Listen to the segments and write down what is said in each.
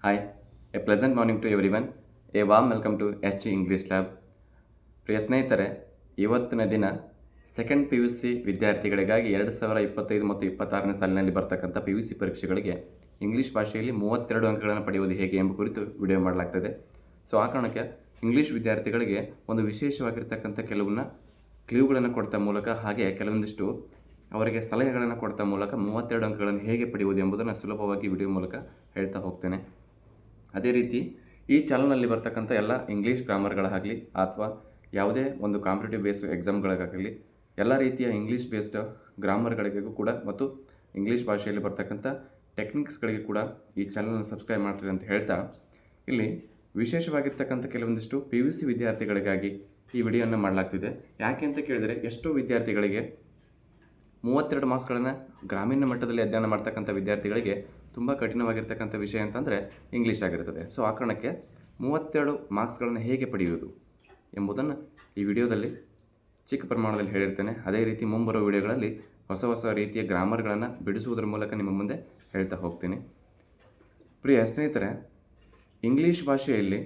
Hi, a pleasant morning to everyone. A warm welcome to HG English Lab. ಪ್ರಿಯ ಸ್ನೇಹಿತರೆ, ಇವತ್ತಿನ ದಿನ second P U C ವಿದ್ಯಾರ್ಥಿಗಳಿಗಾಗಿ 2025 ಮತ್ತು 26ನೇ ಸಾಲಿನಲ್ಲಿ ಬರ್ತಕ್ಕಂಥ ಪಿ ಯು ಸಿ ಪರೀಕ್ಷೆಗಳಿಗೆ ಇಂಗ್ಲೀಷ್ ಭಾಷೆಯಲ್ಲಿ 32 ಅಂಕಗಳನ್ನು ಪಡೆಯುವುದು ಹೇಗೆ ಎಂಬ ಕುರಿತು ವಿಡಿಯೋ ಮಾಡಲಾಗ್ತದೆ. ಸೊ ಆ ಕಾರಣಕ್ಕೆ ಇಂಗ್ಲೀಷ್ ವಿದ್ಯಾರ್ಥಿಗಳಿಗೆ ಒಂದು ವಿಶೇಷವಾಗಿರ್ತಕ್ಕಂಥ ಕೆಲವನ್ನ ಕ್ಲೂಗಳನ್ನು ಕೊಡ್ತಾ ಮೂಲಕ ಹಾಗೆ ಕೆಲವೊಂದಿಷ್ಟು ಅವರಿಗೆ ಸಲಹೆಗಳನ್ನು ಕೊಡ್ತಾ ಮೂಲಕ 32 ಅಂಕಗಳನ್ನು ಹೇಗೆ ಪಡೆಯುವುದು ಎಂಬುದನ್ನು ಸುಲಭವಾಗಿ ವಿಡಿಯೋ ಮೂಲಕ ಹೇಳ್ತಾ ಹೋಗ್ತೇನೆ. ಅದೇ ರೀತಿ ಈ ಚಾನಲ್ನಲ್ಲಿ ಬರ್ತಕ್ಕಂಥ ಎಲ್ಲ ಇಂಗ್ಲೀಷ್ ಗ್ರಾಮರ್ಗಳಾಗಲಿ ಅಥವಾ ಯಾವುದೇ ಒಂದು ಕಾಂಪಿಟೇಟಿವ್ ಬೇಸ್ಡ್ ಎಕ್ಸಾಮ್ಗಳಿಗಾಗಲಿ ಎಲ್ಲ ರೀತಿಯ ಇಂಗ್ಲೀಷ್ ಬೇಸ್ಡ್ ಗ್ರಾಮರ್ಗಳಿಗೂ ಕೂಡ ಮತ್ತು ಇಂಗ್ಲೀಷ್ ಭಾಷೆಯಲ್ಲಿ ಬರ್ತಕ್ಕಂಥ ಟೆಕ್ನಿಕ್ಸ್ಗಳಿಗೆ ಕೂಡ ಈ ಚಾನಲ್ನ ಸಬ್ಸ್ಕ್ರೈಬ್ ಮಾಡ್ತೀರಿ ಅಂತ ಹೇಳ್ತಾ, ಇಲ್ಲಿ ವಿಶೇಷವಾಗಿರ್ತಕ್ಕಂಥ ಕೆಲವೊಂದಿಷ್ಟು ಪಿ ಯು ಸಿ ವಿದ್ಯಾರ್ಥಿಗಳಿಗಾಗಿ ಈ ವಿಡಿಯೋನ ಮಾಡಲಾಗ್ತಿದೆ. ಯಾಕೆ ಅಂತ ಕೇಳಿದರೆ, ಎಷ್ಟೋ ವಿದ್ಯಾರ್ಥಿಗಳಿಗೆ 32 ಮಾರ್ಕ್ಸ್ಗಳನ್ನು ಗ್ರಾಮೀಣ ಮಟ್ಟದಲ್ಲಿ ಅಧ್ಯಯನ ಮಾಡ್ತಕ್ಕಂಥ ವಿದ್ಯಾರ್ಥಿಗಳಿಗೆ ತುಂಬ ಕಠಿಣವಾಗಿರ್ತಕ್ಕಂಥ ವಿಷಯ ಅಂತಂದರೆ ಇಂಗ್ಲೀಷ್ ಆಗಿರ್ತದೆ. ಸೊ ಆ ಕಾರಣಕ್ಕೆ 32 ಮಾರ್ಕ್ಸ್ಗಳನ್ನು ಹೇಗೆ ಪಡೆಯುವುದು ಎಂಬುದನ್ನು ಈ ವಿಡಿಯೋದಲ್ಲಿ ಚಿಕ್ಕ ಪ್ರಮಾಣದಲ್ಲಿ ಹೇಳಿರ್ತೇನೆ. ಅದೇ ರೀತಿ ಮುಂಬರುವ ವಿಡಿಯೋಗಳಲ್ಲಿ ಹೊಸ ರೀತಿಯ ಗ್ರಾಮರ್ಗಳನ್ನು ಬಿಡಿಸುವುದರ ಮೂಲಕ ನಿಮ್ಮ ಮುಂದೆ ಹೇಳ್ತಾ ಹೋಗ್ತೀನಿ. ಪ್ರಿಯ ಸ್ನೇಹಿತರೆ, ಇಂಗ್ಲೀಷ್ ಭಾಷೆಯಲ್ಲಿ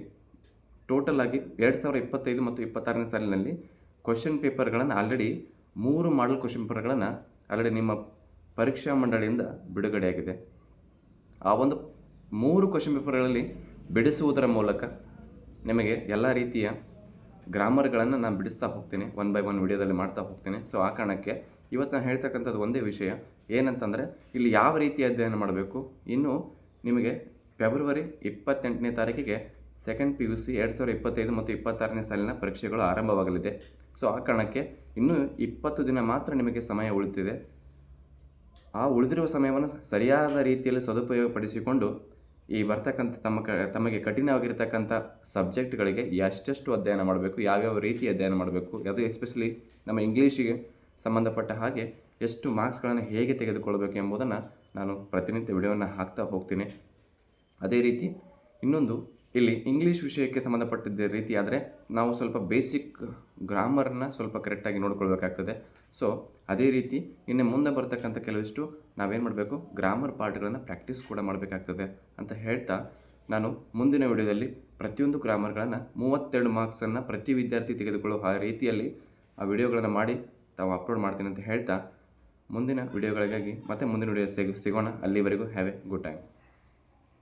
ಟೋಟಲ್ ಆಗಿ 2025 ಮತ್ತು 26ನೇ ಸಾಲಿನಲ್ಲಿ ಕ್ವಶನ್ ಪೇಪರ್ಗಳನ್ನು ಆಲ್ರೆಡಿ 3 ಮಾಡಲ್ ಕ್ವಶನ್ ಪೇಪರ್ಗಳನ್ನು ಆಲ್ರೆಡಿ ನಿಮ್ಮ ಪರೀಕ್ಷಾ ಮಂಡಳಿಯಿಂದ ಬಿಡುಗಡೆಯಾಗಿದೆ. ಆ ಒಂದು 3 ಕ್ವಶನ್ ಪೇಪರ್ಗಳಲ್ಲಿ ಬಿಡಿಸುವುದರ ಮೂಲಕ ನಿಮಗೆ ಎಲ್ಲ ರೀತಿಯ ಗ್ರಾಮರ್ಗಳನ್ನು ನಾನು ಬಿಡಿಸ್ತಾ ಹೋಗ್ತೀನಿ, 1 by 1 ವಿಡಿಯೋದಲ್ಲಿ ಮಾಡ್ತಾ ಹೋಗ್ತೀನಿ. ಸೊ ಆ ಕಾರಣಕ್ಕೆ ಇವತ್ತು ನಾನು ಹೇಳ್ತಕ್ಕಂಥದ್ದು ಒಂದೇ ವಿಷಯ ಏನಂತಂದರೆ, ಇಲ್ಲಿ ಯಾವ ರೀತಿ ಅಧ್ಯಯನ ಮಾಡಬೇಕು. ಇನ್ನು ನಿಮಗೆ ಫೆಬ್ರವರಿ 28ನೇ ತಾರೀಕಿಗೆ ಸೆಕೆಂಡ್ ಪಿ ಯು ಸಿ 2025 ಮತ್ತು 26ನೇ ಸಾಲಿನ ಪರೀಕ್ಷೆಗಳು ಆರಂಭವಾಗಲಿದೆ. ಸೊ ಆ ಕಾರಣಕ್ಕೆ ಇನ್ನೂ 20 ದಿನ ಮಾತ್ರ ನಿಮಗೆ ಸಮಯ ಉಳಿತಿದೆ. ಆ ಉಳಿದಿರುವ ಸಮಯವನ್ನು ಸರಿಯಾದ ರೀತಿಯಲ್ಲಿ ಸದುಪಯೋಗಪಡಿಸಿಕೊಂಡು ಈ ಬರ್ತಕ್ಕಂಥ ತಮಗೆ ಕಠಿಣವಾಗಿರ್ತಕ್ಕಂಥ ಸಬ್ಜೆಕ್ಟ್ಗಳಿಗೆ ಎಷ್ಟೆಷ್ಟು ಅಧ್ಯಯನ ಮಾಡಬೇಕು, ಯಾವ್ಯಾವ ರೀತಿ ಅಧ್ಯಯನ ಮಾಡಬೇಕು, ಅದು ಎಸ್ಪೆಷಲಿ ನಮ್ಮ ಇಂಗ್ಲೀಷಿಗೆ ಸಂಬಂಧಪಟ್ಟ ಹಾಗೆ ಎಷ್ಟು ಮಾರ್ಕ್ಸ್ಗಳನ್ನು ಹೇಗೆ ತೆಗೆದುಕೊಳ್ಬೇಕು ಎಂಬುದನ್ನು ನಾನು ಪ್ರತಿನಿತ್ಯ ವಿಡಿಯೋವನ್ನು ಹಾಕ್ತಾ ಹೋಗ್ತೀನಿ. ಅದೇ ರೀತಿ ಇನ್ನೊಂದು, ಇಲ್ಲಿ ಇಂಗ್ಲೀಷ್ ವಿಷಯಕ್ಕೆ ಸಂಬಂಧಪಟ್ಟಿದ್ದ ರೀತಿ ಆದರೆ ನಾವು ಸ್ವಲ್ಪ ಬೇಸಿಕ್ ಗ್ರಾಮರನ್ನು ಸ್ವಲ್ಪ ಕರೆಕ್ಟಾಗಿ ನೋಡ್ಕೊಳ್ಬೇಕಾಗ್ತದೆ. ಸೊ ಅದೇ ರೀತಿ ಇನ್ನು ಮುಂದೆ ಬರ್ತಕ್ಕಂಥ ಕೆಲವಿಷ್ಟು ನಾವೇನು ಮಾಡಬೇಕು, ಗ್ರಾಮರ್ ಪಾರ್ಟ್ಗಳನ್ನು ಪ್ರಾಕ್ಟೀಸ್ ಕೂಡ ಮಾಡಬೇಕಾಗ್ತದೆ ಅಂತ ಹೇಳ್ತಾ, ನಾನು ಮುಂದಿನ ವಿಡಿಯೋದಲ್ಲಿ ಪ್ರತಿಯೊಂದು ಗ್ರಾಮರ್ಗಳನ್ನು 32 ಮಾರ್ಕ್ಸನ್ನು ಪ್ರತಿ ವಿದ್ಯಾರ್ಥಿ ತೆಗೆದುಕೊಳ್ಳುವ ಆ ರೀತಿಯಲ್ಲಿ ಆ ವಿಡಿಯೋಗಳನ್ನು ಮಾಡಿ ತಾವು ಅಪ್ಲೋಡ್ ಮಾಡ್ತೀನಿ ಅಂತ ಹೇಳ್ತಾ, ಮುಂದಿನ ವಿಡಿಯೋಗಳಿಗಾಗಿ ಮತ್ತೆ ಮುಂದಿನ ವಿಡಿಯೋ ಸಿಗೋಣ. ಅಲ್ಲಿವರೆಗೂ ಹ್ಯಾವ್ ಎ ಗುಡ್ ಟೈಮ್.